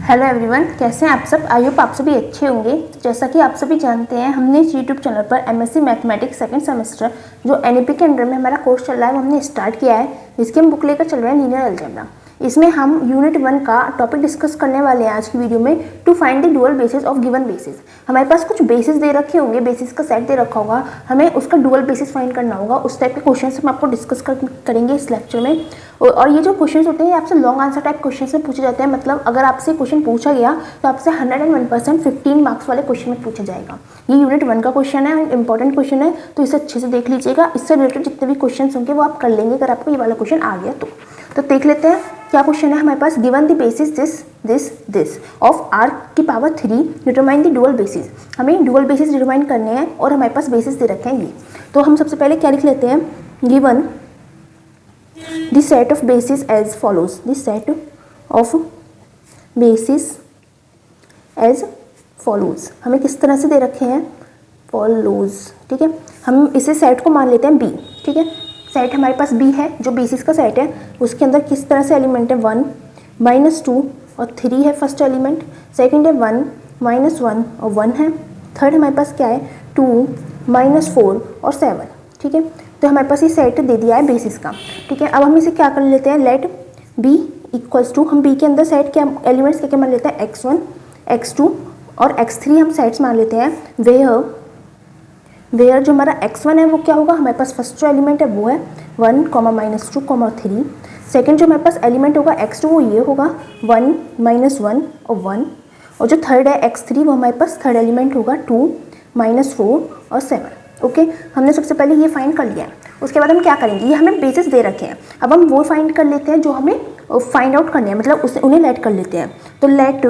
Hello everyone, कैसे हैं आप सब। आई होप आप सभी अच्छे होंगे। तो जैसा कि आप सभी जानते हैं, हमने इस यूट्यूब चैनल पर एमएससी मैथमेटिक्स सेकंड सेमेस्टर जो एनईपी के अंडर में हमारा कोर्स चल रहा है वो हमने स्टार्ट किया है। इसकी हम बुक लेकर चल रहे हैं लीनियर अलजेब्रा। इसमें हम यूनिट 1 का टॉपिक डिस्कस करने वाले हैं आज की वीडियो में, to find the dual basis of given basis. हमारे पास कुछ बेसिस दे रखे होंगे, बेसिस का सेट दे रखा होगा, हमें उसका डुअल बेसिस फाइंड करना होगा। उस टाइप के क्वेश्चन हम आपको डिस्कस करेंगे इस लेक्चर में। और ये जो क्वेश्चन होते हैं आपसे लॉन्ग आंसर टाइप क्वेश्चन से पूछे जाते हैं। मतलब अगर आपसे क्वेश्चन पूछा गया तो आपसे 101% 15 मार्क्स वाले क्वेश्चन में पूछा जाएगा। ये यूनिट 1 का क्वेश्चन है, इंपॉर्टेंट क्वेश्चन है, तो इसे अच्छे से देख लीजिएगा। इससे रिलेटेड जितने भी क्वेश्चन होंगे वो आप कर लेंगे अगर आपको ये वाला क्वेश्चन आ गया तो देख लेते हैं क्या क्वेश्चन है हमारे पास। Given the basis this of r की power 3 determine the dual basis. हमें डुअल बेसिस डिटरमाइन करने हैं और हमारे पास बेसिस दे रखे हैं ये। तो हम सबसे पहले क्या लिख लेते हैं, given the set of basis as follows. The set of basis as follows हमें किस तरह से दे रखे हैं, फॉलोज। ठीक है, हम इसे सेट को मान लेते हैं b। ठीक है, सेट हमारे पास b है जो बेसिस का सेट है। उसके अंदर किस तरह से एलिमेंट है, 1 -2 और 3 है फर्स्ट एलिमेंट। सेकंड है 1 -1 और 1 है। थर्ड हमारे पास क्या है, 2 -4 और 7। ठीक है, तो हमारे पास ये सेट दे दिया है बेसिस का। ठीक है, अब हम इसे क्या कर लेते हैं, लेट b इक्वल्स टू, हम b के अंदर सेट क्या एलिमेंट्स क्या मान लेते हैं, x1 x2 और x3 हम सेट्स मान लेते हैं। वेयर जो हमारा x1 है वो क्या होगा, हमारे पास फर्स्ट जो एलिमेंट है वो है 1, -2, 3। सेकंड जो हमारे पास एलिमेंट होगा x2 वो ये होगा 1 -1 और 1। और जो थर्ड है x3 वो हमारे पास थर्ड एलिमेंट होगा 2 -4 और 7। ओके, हमने सबसे पहले ये फाइंड कर लिया है। उसके बाद हम क्या करेंगे, ये हमें बेसिस दे रखे हैं। अब हम वो फाइंड कर लेते हैं जो हमें फाइंड आउट करने हैं, मतलब उसे उन्हें लेट कर लेते हैं। तो लेट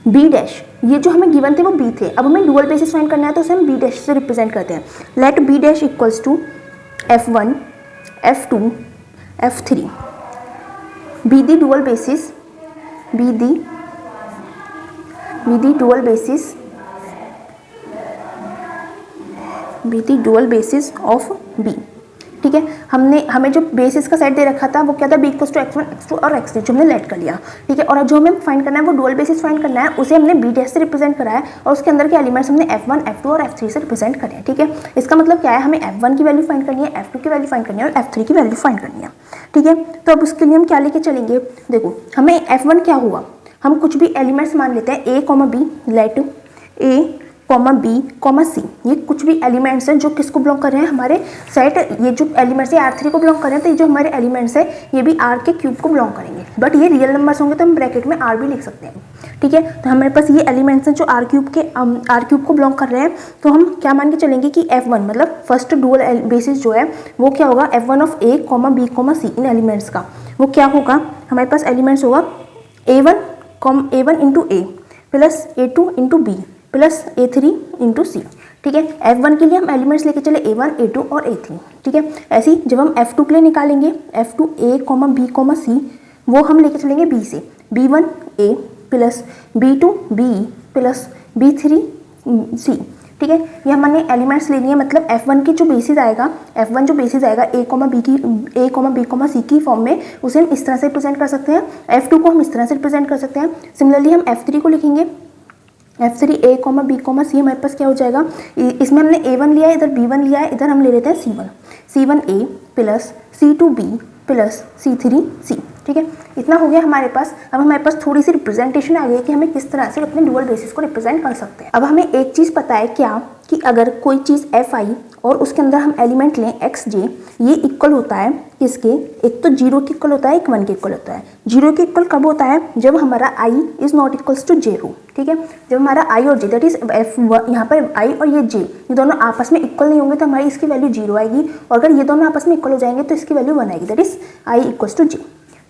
बी डैश, ये जो हमें गिवन थे वो बी थे। अब हमें डुअल बेसिस फाइंड करना है तो उसे हम बी डैश से रिप्रेजेंट करते हैं। Let B dash equals to f1 f2 f3 B the dual basis, B the dual basis of B. ठीक है, हमें जो बेसिस का सेट दे रखा था वो क्या था, b equals to x1 x2 और x3 जो हमने लेट कर लिया। ठीक है, और जो हमें फाइंड करना है वो डुअल बेसिस फाइंड करना है, उसे हमने b डैश से रिप्रेजेंट करा है और उसके अंदर के एलिमेंट्स हमने f1 f2 और f3 से रिप्रेजेंट करे हैं। ठीक है, इसका मतलब क्या है, हमें f1 की वैल्यू फाइंड करनी है, f2 की वैल्यू फाइंड करनी है और f3 की वैल्यू फाइंड करनी है। ठीक है, तो अब उसके लिए हम क्या लेके चलेंगे, देखो हमें f1 क्या हुआ, हम कुछ भी एलिमेंट्स मान लेते हैं a, b, let a, b, c। ये कुछ भी एलिमेंट्स हैं जो किसको बिलोंग कर रहे हैं, हमारे सेट। ये जो एलिमेंट्स है R3 को बिलोंग कर रहे हैं, तो ये जो हमारे एलिमेंट्स है ये भी R के क्यूब को बिलोंग करेंगे। बट ये रियल नंबर्स होंगे तो हम ब्रैकेट में R भी लिख सकते हैं। ठीक है, तो हमारे पास ये एलिमेंट्स हैं जो R क्यूब को बिलोंग कर रहे हैं। तो हम क्या मान के चलेंगे कि f1 मतलब फर्स्ट डुअल बेसिस जो है वो क्या होगा, f1 of a, b, c। इन एलिमेंट्स का वो क्या होगा, हमारे पास एलिमेंट्स होगा a1 into a plus a2 into b plus a3 into c. ठीक है, f1 के लिए हम एलिमेंट्स लेके चले a1, a2 और a3। ठीक है, ऐसे ही जब हम f2 के लिए निकालेंगे, f2 a, b, c, वो हम लेके चलेंगे b से, b1 a plus b2 b plus b3 c। ठीक है, ये हमने एलिमेंट्स लेनी है। मतलब f1 की जो बेसिस आएगा, f1 जो बेसिस आएगा a, b, c की फॉर्म में, उसे हम इस तरह से रिप्रेजेंट कर सकते हैं। f2 को हम इस तरह से रिप्रेजेंट कर सकते हैं। सिमिलरली हम f3 को लिखेंगे, f3 a, b, c हमारे पास क्या हो जाएगा, इसमें हमने a1 लिया है, इधर b1 लिया है, इधर हम ले लेते हैं c1 a plus c2 b plus c3 c। ठीक है, इतना हो गया हमारे पास। अब हमारे पास थोड़ी सी रिप्रेजेंटेशन आ गई कि हमें किस तरह से अपने डुअल बेसिस को रिप्रेजेंट कर सकते हैं। अब हमें एक चीज़ पता है क्या, कि अगर कोई चीज़ fi और उसके अंदर हम एलिमेंट लें xj, ये इक्वल होता है इसके, एक तो 0 के इक्वल होता है, एक 1 के इक्वल होता है। 0 के इक्वल कब होता है, जब हमारा i is not equals to 0। ठीक है, जब हमारा i और j, दैट इज यहाँ पर i और ये j, ये दोनों आपस में इक्वल नहीं होंगे तो हमारी इसकी वैल्यू 0 आएगी। और अगर ये दोनों आपस में इक्वल हो जाएंगे तो इसकी वैल्यू 1 आएगी, that is i equals to j।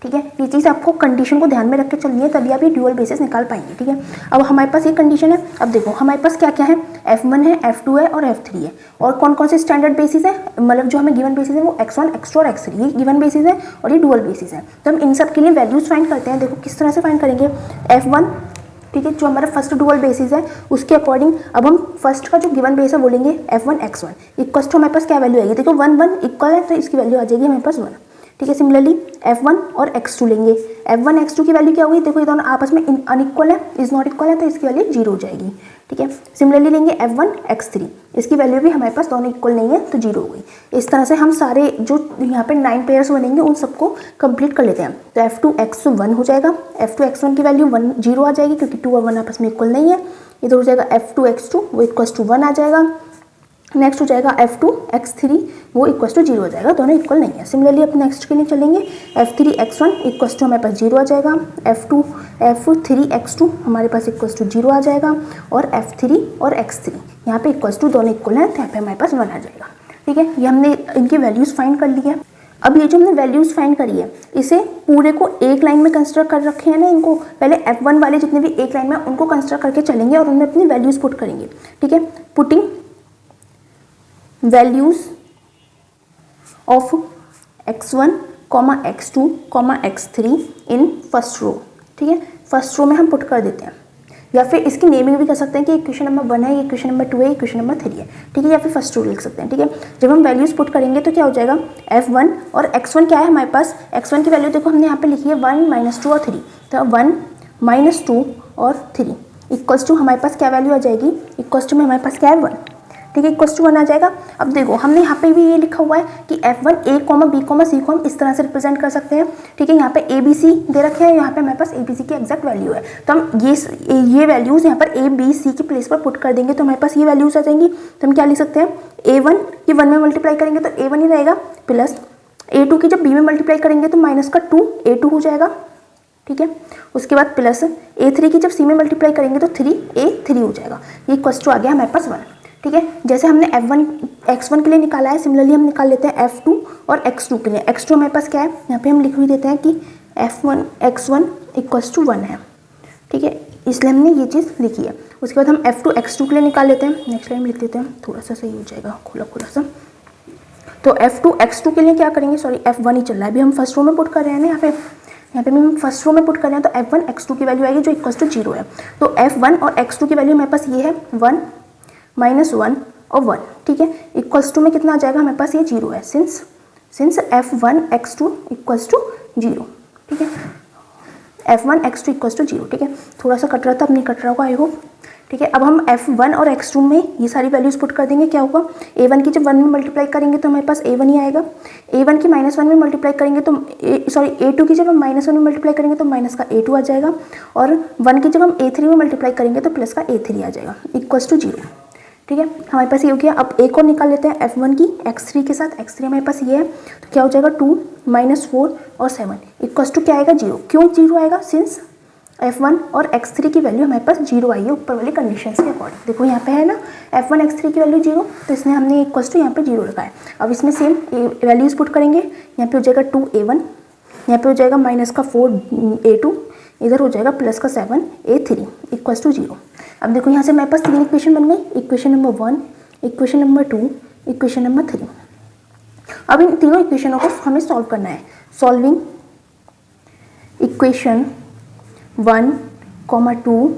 ठीक है, ये चीज़ आपको कंडीशन को ध्यान में रख के चलनी है, तभी आप ये ड्यूअल बेसिस निकाल पाएंगे। ठीक है, अब हमारे पास ये कंडीशन है। अब देखो हमारे पास क्या क्या है, f1 है, f2 है और f3 है। और कौन कौन से स्टैंडर्ड बेसिस है, मतलब जो हमें गिवन बेसिस है वो x1, x2 और x3, ये गिवन बेसिस है और ये डुअल बेसिस है। तो हम इन सब के लिए वैल्यूज फाइंड करते हैं। देखो किस तरह से फाइंड करेंगे, f1, ठीक है, जो हमारा फर्स्ट डुअल बेसिस है उसके अकॉर्डिंग अब हम फर्स्ट का जो गिवन बेस है बोलेंगे f1 x1 इक्वल्स टू हमारे पास क्या वैल्यू आएगी, देखो 1 1 इक्वल है तो इसकी वैल्यू आ जाएगी हमारे पास 1। ठीक है। सिमिलरली f1 और x2 लेंगे, f1 x2 की वैल्यू क्या होगी, देखो ये दोनों आपस में अनइक्वल है, इज नॉट इक्वल है, तो इसकी वैल्यू 0 हो जाएगी, ठीक है। सिमिलरली लेंगे f1 x3, इसकी वैल्यू भी हमारे पास दोनों इक्वल नहीं है तो 0 हो गई। इस तरह से हम सारे जो यहाँ पे 9 पेयर्स बनेंगे उन सबको कंप्लीट कर लेते हैं। तो f2 x1 हो जाएगा, f2 x1 की वैल्यू 0 आ जाएगी क्योंकि 2 और 1 आपस में इक्वल नहीं है। इधर हो जाएगा f2 x2 वो इक्वल्स टू 1 आ जाएगा। नेक्स्ट हो जाएगा f2 x3 वो इक्वल्स टू 0 हो जाएगा, दोनों इक्वल नहीं है। सिमिलरली अब नेक्स्ट के लिए चलेंगे, f3 x1 इक्वल्स टू हमारे पास 0 आ जाएगा, f3 x2 हमारे पास इक्वल्स टू 0 आ जाएगा, और f3 और x3 यहाँ पे इक्वल्स टू दोनों इक्वल हैं तो यहाँ पे हमारे पास 1 आ जाएगा, ठीक है। ये हमने इनकी वैल्यूज़ फाइंड कर ली है। अब ये जो हमने वैल्यूज़ फाइंड करी है इसे पूरे को एक लाइन में कंसिडर कर रखे हैं ना, इनको पहले f1 वाले जितने भी एक लाइन में उनको कंसिडर करके चलेंगे और उनमें अपनी वैल्यूज़ पुट करेंगे, ठीक है। Putting values of x1, x2, x3 in first row, ठीक है। फर्स्ट रो में हम पुट कर देते हैं, या फिर इसकी नेमिंग भी कर सकते हैं कि इक्वेशन नंबर 1 है, ये इक्वेशन नंबर 2 है, इक्वेशन नंबर 3 है, ठीक है, या फिर फर्स्ट रो लिख सकते हैं, ठीक है। जब हम वैल्यूज पुट करेंगे तो क्या हो जाएगा, f1 और x1 क्या है हमारे पास, x1 की वैल्यू देखो हमने यहाँ पे लिखी है 1 -2 और 3, तो 1 - 2 और 3 इक्वल्स टू हमारे पास क्या वैल्यू आ जाएगी, इक्वल्स टू में हमारे पास क्या है 1, ठीक है, इक्वल्स टू 1 आ जाएगा। अब देखो हमने यहाँ पे भी ये लिखा हुआ है कि f1 a, b, c को हम इस तरह से रिप्रेजेंट कर सकते हैं, ठीक है। यहाँ पे a b c दे रखे हैं, यहाँ पे हमारे पास a b c की एग्जैक्ट वैल्यू है, तो हम ये वैल्यूज़ यहाँ पर a b c की प्लेस पर पुट कर देंगे तो हमारे पास ये वैल्यूज़ आ जाएंगी। तो हम क्या लिख सकते हैं, a1 की 1 में मल्टीप्लाई करेंगे तो a1 ही रहेगा, प्लस a2 की जब b में मल्टीप्लाई करेंगे तो माइनस का 2 a2 हो जाएगा, ठीक है। उसके बाद प्लस a3 की जब c में मल्टीप्लाई करेंगे तो 3a3 हो जाएगा, ये इक्वल्स टू आ गया हमारे पास 1, ठीक है। जैसे हमने f1 x1 के लिए निकाला है, सिमिलरली हम निकाल लेते हैं f2 और x2 के लिए। x2 हमारे पास क्या है, यहाँ पे हम लिख भी देते हैं कि f1 x1 इक्वल्स टू 1 है, ठीक है, इसलिए हमने ये चीज़ लिखी है। उसके बाद हम f2 x2 के लिए निकाल लेते हैं, नेक्स्ट लाइन लिख देते हैं, थोड़ा सा सही हो जाएगा खुला खुला सा। तो f2 x2 के लिए क्या करेंगे, सॉरी f1 ही चल रहा है, अभी हम फर्स्ट रो में पुट कर रहे हैं ना, यहाँ पे हम फर्स्ट रो में पुट कर रहे हैं, तो f1 x2 की वैल्यू आएगी जो इक्वल्स टू 0 है। तो f1 और x2 की वैल्यू हमारे पास ये है 1 -1 और 1, ठीक है, इक्वल्स टू में कितना आ जाएगा हमारे पास, ये 0 है, since f1 x2 equals to 0, ठीक है, f1 x2 इक्वल्स टू 0, ठीक है। थोड़ा सा कट रहा था, अब नहीं कट रहा होगा आई होप, ठीक है। अब हम f1 और x2 में ये सारी वैल्यूज पुट कर देंगे, क्या होगा, a1 की जब 1 में मल्टीप्लाई करेंगे तो हमारे पास a1 ही आएगा, a1 की -1 में मल्टीप्लाई करेंगे तो a2 की जब हम -1 में मल्टीप्लाई करेंगे तो माइनस का a2 आ जाएगा, और 1 की जब हम a3 में मल्टीप्लाई करेंगे तो प्लस का a3 आ जाएगा, इक्वल्स टू 0, ठीक है। हमारे पास ये हो गया। अब एक और निकाल लेते हैं f1 की x3 के साथ, x3 हमारे पास ये है, तो क्या हो जाएगा 2 - 4 और 7 इक्वल्स टू क्या आएगा 0। क्यों 0 आएगा, सिंस f1 और x3 की वैल्यू हमारे पास 0 आई है ऊपर वाली कंडीशंस के अकॉर्डिंग। देखो यहाँ पे है ना f1 x3 की वैल्यू 0, तो इसने हमने इक्वल्स टू यहाँ पे 0 रखा है। अब इसमें सेम वैल्यूज पुट करेंगे, यहाँ पे हो जाएगा 2a1, यहाँ पे हो जाएगा -4a2, इधर हो जाएगा +7a3 इक्वल्स टू 0। अब देखो यहाँ से हमारे पास 3 इक्वेशन बन गई, equation number 1, equation number 2, equation number 3। अब इन तीनों इक्वेशनों को हमें सॉल्व करना है। सॉल्विंग इक्वेशन 1, 2,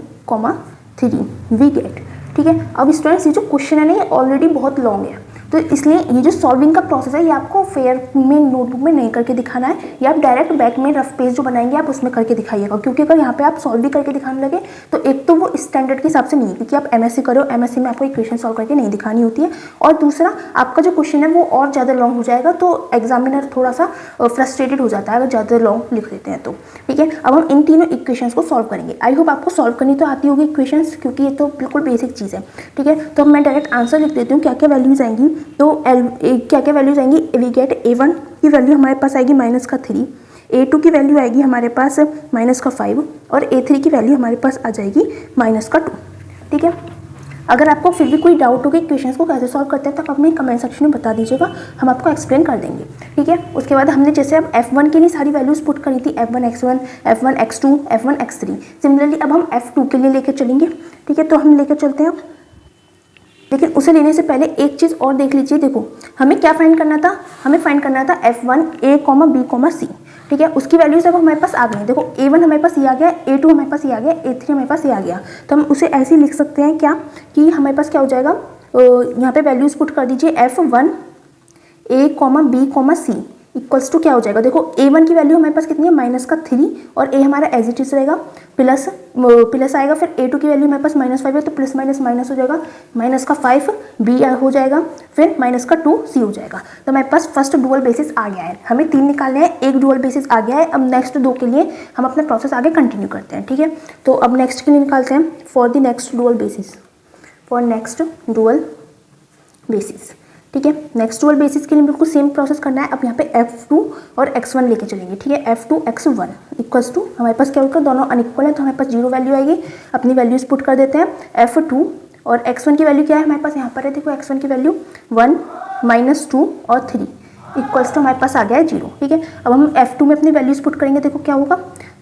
3 वी गेट, ठीक है। अब स्टूडेंट्स ये जो क्वेश्चन है ना ये ऑलरेडी बहुत लॉन्ग है, तो इसलिए ये जो सॉल्विंग का प्रोसेस है ये आपको फेयर में नोटबुक में नहीं करके दिखाना है, या आप डायरेक्ट बैक में रफ पेज जो बनाएंगे आप उसमें करके दिखाइएगा, क्योंकि अगर यहाँ पे आप सॉल्व भी करके दिखाने लगे तो एक तो वो स्टैंडर्ड के हिसाब से नहीं है, क्योंकि आप एमएससी करो, एमएससी में आपको इक्वेशन सॉल्व करके नहीं दिखानी होती है, और दूसरा आपका जो क्वेश्चन है वो और ज़्यादा लॉन्ग हो जाएगा, तो एग्जामिनर थोड़ा सा फ्रस्ट्रेटेड हो जाता है अगर ज़्यादा लॉन्ग लिख देते हैं तो, ठीक है। अब हम इन तीनों इक्वेशंस को सॉल्व करेंगे। आई होप आपको सॉल्व करनी तो आती होगी इक्वेशंस, क्योंकि ये तो बिल्कुल बेसिक चीज़ है, ठीक है। तो मैं डायरेक्ट आंसर लिख देती हूँ क्या क्या वैल्यूज आएंगी। तो क्या क्या वैल्यूज आएंगी, वी गेट a1 की वैल्यू हमारे पास आएगी -3, a2 की वैल्यू आएगी हमारे पास -5, और a3 की वैल्यू हमारे पास आ जाएगी -2, ठीक है। अगर आपको फिर भी कोई डाउट होगा इक्वेशंस को कैसे सॉल्व करते हैं तो आप अपने कमेंट सेक्शन में बता दीजिएगा, हम आपको एक्सप्लेन कर देंगे, ठीक है। उसके बाद हमने जैसे अब f1 के लिए सारी वैल्यूज पुट करी थी, f1 x1, f1 x2, f1 x3। Similarly अब हम f2 के लिए लेकर चलेंगे, ठीक है। तो हम लेकर चलते हैं, लेकिन उसे लेने से पहले एक चीज़ और देख लीजिए। देखो हमें क्या फाइंड करना था, हमें फाइंड करना था f1 a, b, c, ठीक है। उसकी वैल्यूज अब हमारे पास आ गई। देखो a1 हमारे पास ये आ गया, a2 हमारे पास ये आ गया, a3 हमारे पास ये आ गया, तो हम उसे ऐसे ही लिख सकते हैं क्या कि हमारे पास क्या हो जाएगा, यहाँ पे वैल्यूज पुट कर दीजिए f1 a, b, c equals to क्या हो जाएगा, देखो a1 की वैल्यू हमारे पास कितनी है -3 और a हमारा एज इट इज रहेगा प्लस आएगा, फिर a2 की वैल्यू हमारे पास -5 है तो प्लस माइनस माइनस हो जाएगा, -5 b हो जाएगा, फिर -2 c हो जाएगा। तो हमारे पास फर्स्ट डुअल बेसिस आ गया है, हमें 3 निकालने हैं, एक डुअल बेसिस आ गया है। अब नेक्स्ट 2 के लिए हम अपना प्रोसेस आगे कंटिन्यू करते हैं, ठीक है। तो अब नेक्स्ट के लिए निकालते हैं for the next dual basis, for next dual basis, ठीक है। नेक्स्ट डुअल बेसिस के लिए बिल्कुल सेम प्रोसेस करना है। अब यहाँ पे f2 और x1 लेके चलेंगे, ठीक है। f2 x1 इक्वल्स टू हमारे पास क्या होगा, दोनों अनइक्वल है तो हमारे पास 0 वैल्यू आएगी। अपनी वैल्यूज पुट कर देते हैं। f2 और x1 की वैल्यू क्या है हमारे पास, यहाँ पर है देखो x1 की वैल्यू 1 -2 और 3 इक्वल्स टू हमारे पास आ गया है 0, ठीक है। अब हम f2 में अपनी वैल्यूज पुट करेंगे, देखो क्या होगा,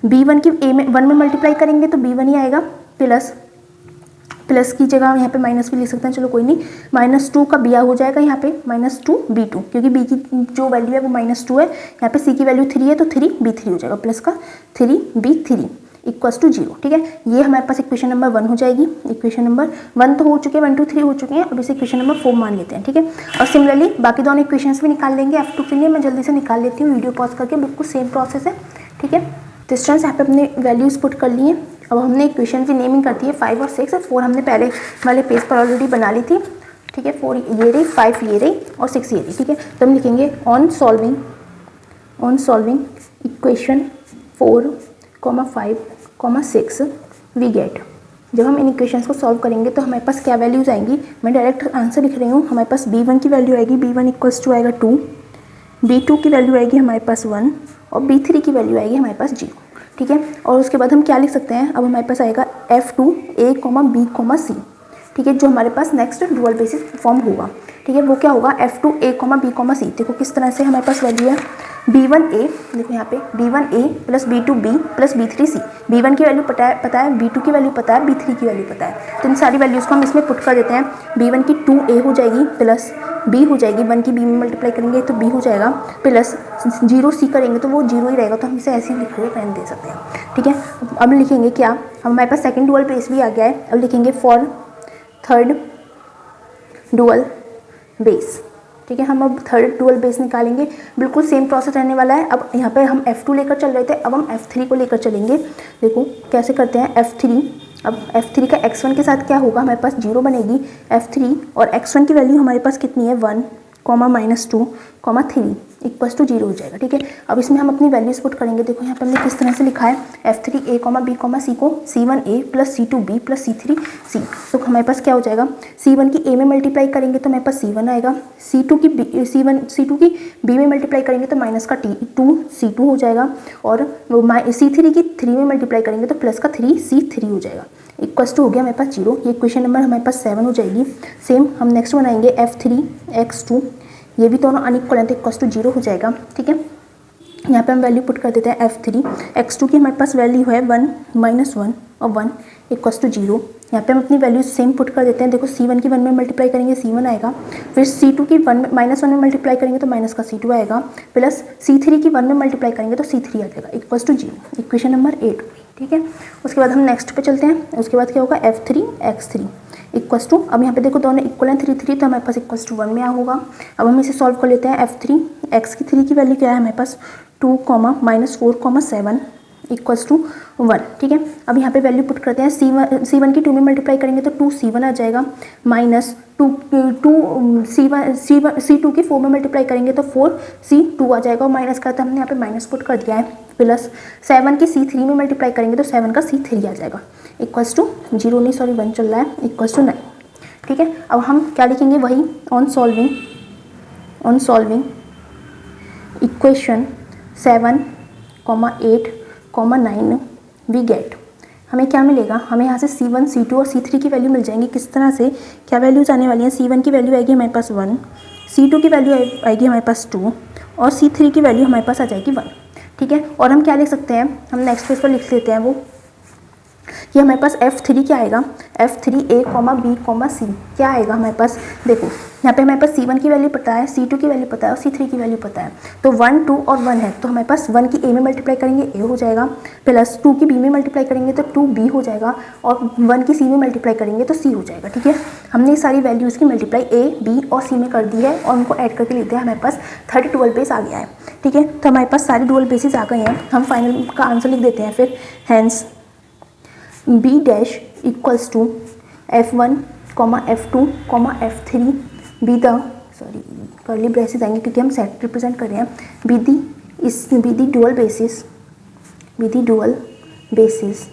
b1 की a में 1 में मल्टीप्लाई करेंगे तो b1 ही आएगा, प्लस की जगह यहाँ पे माइनस भी लिख सकते हैं, चलो कोई नहीं, -2 का b हो जाएगा यहाँ पे -2 b2, क्योंकि b की जो वैल्यू है वो -2 है, यहाँ पे c की वैल्यू 3 है तो 3 b3 हो जाएगा, प्लस का 3 b3 इक्वल्स टू 0, ठीक है। ये हमारे पास इक्वेशन नंबर 1 हो जाएगी। इक्वेशन नंबर 1 तो हो चुके हैं, 1 2 3 हो चुके हैं, अब इसे इक्वेशन नंबर 4 मान लेते हैं, ठीक है। और सिमिलरली बाकी दोनों इक्वेशंस भी निकाल लेंगे। f2 के लिए मैं जल्दी से निकाल लेती हूँ, वीडियो पॉज करके, बिल्कुल सेम प्रोसेस है, ठीक है। तो इस तरह से यहाँ पे अपने वैल्यूज पुट कर लिए। अब हमने इक्वेशन की नेमिंग करती है 5 और 6, 4 हमने पहले वाले पेज पर ऑलरेडी बना ली थी, ठीक है। 4 ये रही, 5 ये रही और 6 ये रही, ठीक है। तो हम लिखेंगे on solving equation 4, 5, 6 we get. जब हम इन इक्वेशंस को सॉल्व करेंगे तो हमारे पास क्या वैल्यूज आएंगी, मैं डायरेक्ट आंसर लिख रही हूँ। हमारे पास b1 की वैल्यू आएगी, b1 इक्वल्स टू आएगा 2, b2 की वैल्यू आएगी हमारे पास 1 और b3 की वैल्यू आएगी हमारे पास 0, ठीक है। और उसके बाद हम क्या लिख सकते हैं, अब हमारे पास आएगा f2 a, b, c, ठीक है, जो हमारे पास नेक्स्ट डुअल बेसिस फॉर्म होगा, ठीक है। वो क्या होगा, f2 a, b, c। देखो किस तरह से हमारे पास वैल्यू है, b1a, देखो यहाँ पे b1a plus b2b plus b3c। b1 की वैल्यू पता है, b2 की वैल्यू पता है, b3 की वैल्यू पता है, तो इन सारी वैल्यूज़ को हम इसमें पुट कर देते हैं। b1 की 2a हो जाएगी प्लस b हो जाएगी, 1 की b में मल्टीप्लाई करेंगे तो b हो जाएगा, प्लस 0c करेंगे तो वो 0 ही रहेगा, तो हम इसे ऐसे ही लिख के रहने दे सकते हैं, ठीक है। अब लिखेंगे क्या, हमारे पास सेकंड डुअल बेस भी आ गया है। अब लिखेंगे फॉर थर्ड डुअल बेस, ठीक है। हम अब थर्ड डुअल बेस निकालेंगे, बिल्कुल सेम प्रोसेस रहने वाला है। अब यहाँ पे हम f2 लेकर चल रहे थे, अब हम f3 को लेकर चलेंगे। देखो कैसे करते हैं, f3, अब f3 का x1 के साथ क्या होगा, हमारे पास 0 बनेगी, f3 और x1 की वैल्यू हमारे पास कितनी है 1, -2, 3 इक्वल्स टू 0 हो जाएगा, ठीक है। अब इसमें हम अपनी वैल्यूज पुट करेंगे। देखो यहाँ पर हमने किस तरह से लिखा है, f3 a, b, c को c1a plus c2b plus c3c। तो हमारे पास क्या हो जाएगा, c1 की a में मल्टीप्लाई करेंगे तो हमारे पास c1 आएगा, c2 की b में मल्टीप्लाई करेंगे तो माइनस का 2 c2 हो जाएगा, और c3 की 3 में मल्टीप्लाई करेंगे तो प्लस का 3 c3 हो जाएगा, इक्वल्स टू हो गया हमारे पास 0। ये इक्वेशन नंबर हमारे पास 7 हो जाएगी। सेम हम नेक्स्ट बनाएंगे f3 x2, ये भी दोनों अनइक्वल हैं तो इक्वल्स टू 0 हो जाएगा, ठीक है। यहाँ पे हम वैल्यू पुट कर देते हैं f3 x2 की हमारे पास वैल्यू है 1 -1 और 1 इक्वल्स टू 0। यहाँ पे हम अपनी वैल्यू सेम पुट कर देते हैं। देखो c1 की 1 में मल्टीप्लाई करेंगे c1 आएगा, फिर c2 की -1 में मल्टीप्लाई करेंगे तो माइनस का c2 आएगा, प्लस c3 की 1 में मल्टीप्लाई करेंगे तो c3 आ जाएगा, इक्वल्स टू 0। इक्वेशन नंबर 8, ठीक है। उसके बाद हम नेक्स्ट पे चलते हैं। उसके बाद क्या होगा, f3 x3 इक्वल्स टू, अब यहाँ पे देखो दोनों इक्वल हैं 3 3, तो हमारे पास इक्वल्स टू 1 में आ होगा। अब हम इसे सॉल्व कर लेते हैं। f3 x की 3 की वैल्यू क्या है हमारे पास 2, -4, 7 इक्वल्स टू 1, ठीक है। अब यहाँ पे वैल्यू पुट करते हैं। c1 की 2 में मल्टीप्लाई करेंगे तो 2c1 आ जाएगा, माइनस c2 की 4 में मल्टीप्लाई करेंगे तो 4c2 आ जाएगा, और माइनस का तो हमने यहाँ पे माइनस पुट कर दिया है, प्लस 7 की c3 में मल्टीप्लाई करेंगे तो 7 का c3 आ जाएगा, इक्वल्स टू 0 नहीं सॉरी 1 चल रहा है, इक्वल्स टू 9, ठीक है। अब हम क्या लिखेंगे, वही on solving equation 7, 8, 9 we get. हमें क्या मिलेगा, हमें यहाँ से c1, c2 और c3 की वैल्यू मिल जाएंगी। किस तरह से, क्या वैल्यूज आने वाली हैं, c1 की वैल्यू आएगी हमारे पास 1, c2 की वैल्यू आएगी हमारे पास 2 और c3 की वैल्यू हमारे पास आ जाएगी 1, ठीक है। और हम क्या लिख सकते हैं, हम नेक्स्ट पेज पर लिख लेते हैं वो ये हमारे पास F3 क्या आएगा, F3A, B, C क्या आएगा हमारे पास, देखो यहाँ पे हमारे पास C1 की वैल्यू पता है, C2 की वैल्यू पता है और C3 की वैल्यू पता है। तो 1, 2 और 1 है, तो हमारे पास 1 की A में मल्टीप्लाई करेंगे A हो जाएगा, प्लस 2 की B में मल्टीप्लाई करेंगे तो 2B हो जाएगा, और 1 की C में मल्टीप्लाई करेंगे तो C हो जाएगा। ठीक है, हमने ये सारी वैल्यूज़ की मल्टीप्लाई A, B और C में कर दी है और उनको ऐड करके लेते हैं, हमारे पास 30 डुअल बेस आ गया है। ठीक है, तो हमारे पास सारे डुअल बेसिस आ गए हैं। हम फाइनल का आंसर लिख देते हैं फिर, hence B dash equals to F1, F2, F3 B the, sorry curly braces आएंगे क्योंकि हम सेट रिप्रेजेंट कर रहे हैं, B the dual basis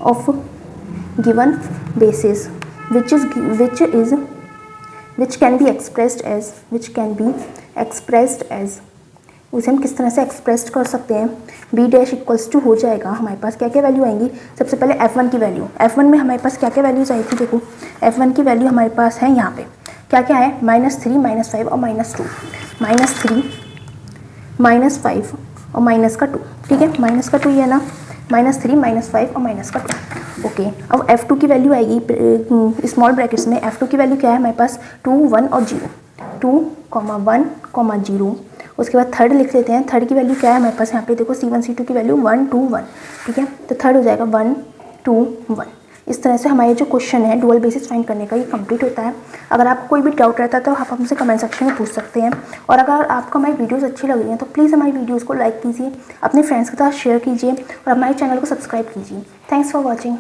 of given basis which can be expressed as, उसे हम किस तरह से एक्सप्रेस कर सकते हैं। बी डैश इक्वल्स टू हो जाएगा, हमारे पास क्या क्या वैल्यू आएंगी, सबसे पहले F1 की वैल्यू, F1 में हमारे पास क्या क्या वैल्यूज आई थी, देखो F1 की वैल्यू हमारे पास है यहाँ पे क्या क्या है, -3, -5 और -2, -3, -5 और माइनस का 2। ठीक है, माइनस का 2 ये है ना, -3, -5 और माइनस का 2। ओके, अब F2 की वैल्यू आएगी स्मॉल ब्रैकेट्स में। F2 की वैल्यू क्या है हमारे पास, 2, 1 और 0, 2, 1, 0। उसके बाद थर्ड लिख लेते हैं, थर्ड की वैल्यू क्या है हमारे पास, यहाँ पे देखो C1, C2 की वैल्यू 1, 2, 1। ठीक है, तो थर्ड हो जाएगा 1, 2, 1। इस तरह से हमारे जो क्वेश्चन है डुअल बेसिस फाइंड करने का ये कंप्लीट होता है। अगर आपको कोई भी डाउट रहता है तो आप हमसे कमेंट सेक्शन में पूछ सकते हैं, और अगर आपको हमारी वीडियोस अच्छी लग रही हैं तो प्लीज़ हमारी वीडियोस को लाइक कीजिए, अपने फ्रेंड्स के साथ शेयर कीजिए और हमारे चैनल को सब्सक्राइब कीजिए। Thanks for watching.